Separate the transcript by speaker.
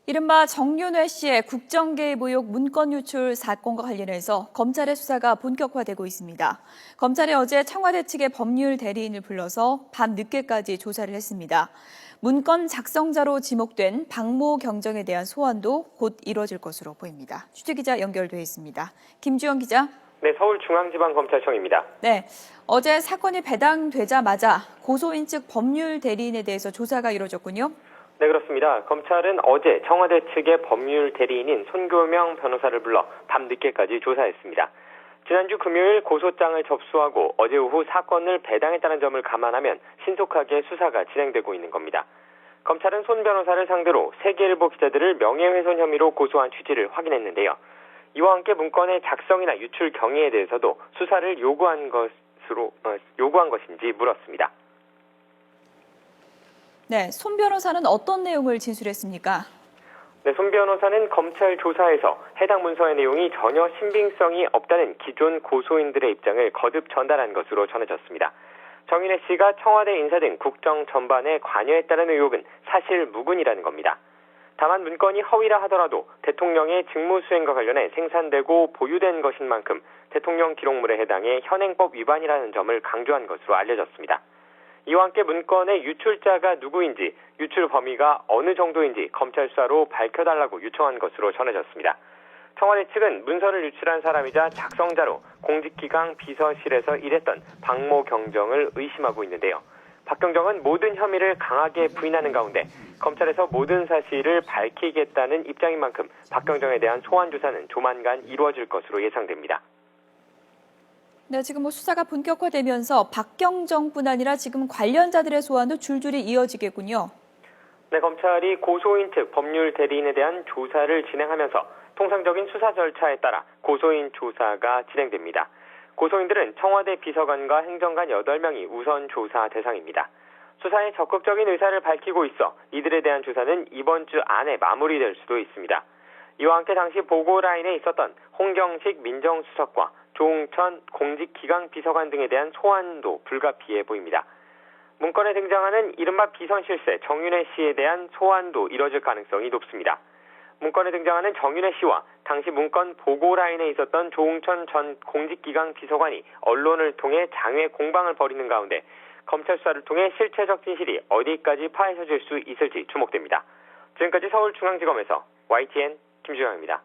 Speaker 1: 이른바 정윤회 씨의 국정 개입 의혹 문건 유출 사건과 관련해서 검찰의 수사가 본격화되고 있습니다. 검찰이 어제 청와대 측의 법률 대리인을 불러서 밤 늦게까지 조사를 했습니다. 문건 작성자로 지목된 박모 경정에 대한 소환도 곧 이뤄질 것으로 보입니다. 취재기자 연결돼 있습니다. 김주영 기자.
Speaker 2: 네, 서울중앙지방검찰청입니다.
Speaker 1: 네, 어제 사건이 배당되자마자 고소인 측 법률 대리인에 대해서 조사가 이뤄졌군요.
Speaker 2: 네, 그렇습니다. 검찰은 어제 청와대 측의 법률 대리인인 손교명 변호사를 불러 밤늦게까지 조사했습니다. 지난주 금요일 고소장을 접수하고 어제 오후 사건을 배당했다는 점을 감안하면 신속하게 수사가 진행되고 있는 겁니다. 검찰은 손 변호사를 상대로 세계일보 기자들을 명예훼손 혐의로 고소한 취지를 확인했는데요. 이와 함께 문건의 작성이나 유출 경위에 대해서도 수사를 요구한 것인지 물었습니다.
Speaker 1: 네, 손 변호사는 어떤 내용을 진술했습니까?
Speaker 2: 네, 손 변호사는 검찰 조사에서 해당 문서의 내용이 전혀 신빙성이 없다는 기존 고소인들의 입장을 거듭 전달한 것으로 전해졌습니다. 정윤회 씨가 청와대 인사 등 국정 전반에 관여했다는 의혹은 사실 무근이라는 겁니다. 다만 문건이 허위라 하더라도 대통령의 직무수행과 관련해 생산되고 보유된 것인 만큼 대통령 기록물에 해당해 현행법 위반이라는 점을 강조한 것으로 알려졌습니다. 이와 함께 문건의 유출자가 누구인지, 유출 범위가 어느 정도인지 검찰 수사로 밝혀달라고 요청한 것으로 전해졌습니다. 청와대 측은 문서를 유출한 사람이자 작성자로 공직기강 비서실에서 일했던 박모 경정을 의심하고 있는데요. 박 경정은 모든 혐의를 강하게 부인하는 가운데 검찰에서 모든 사실을 밝히겠다는 입장인 만큼 박 경정에 대한 소환 조사는 조만간 이루어질 것으로 예상됩니다.
Speaker 1: 네, 지금 수사가 본격화되면서 박경정뿐 아니라 지금 관련자들의 소환도 줄줄이 이어지겠군요.
Speaker 2: 네, 검찰이 고소인 측 법률 대리인에 대한 조사를 진행하면서 통상적인 수사 절차에 따라 고소인 조사가 진행됩니다. 고소인들은 청와대 비서관과 행정관 8명이 우선 조사 대상입니다. 수사에 적극적인 의사를 밝히고 있어 이들에 대한 조사는 이번 주 안에 마무리될 수도 있습니다. 이와 함께 당시 보고라인에 있었던 홍경식 민정수석과 조응천 공직기강 비서관 등에 대한 소환도 불가피해 보입니다. 문건에 등장하는 이른바 비선실세 정윤회 씨에 대한 소환도 이뤄질 가능성이 높습니다. 문건에 등장하는 정윤회 씨와 당시 문건 보고라인에 있었던 조응천 전 공직기강 비서관이 언론을 통해 장외 공방을 벌이는 가운데 검찰 수사를 통해 실체적 진실이 어디까지 파헤쳐질 수 있을지 주목됩니다. 지금까지 서울중앙지검에서 YTN 김주영입니다.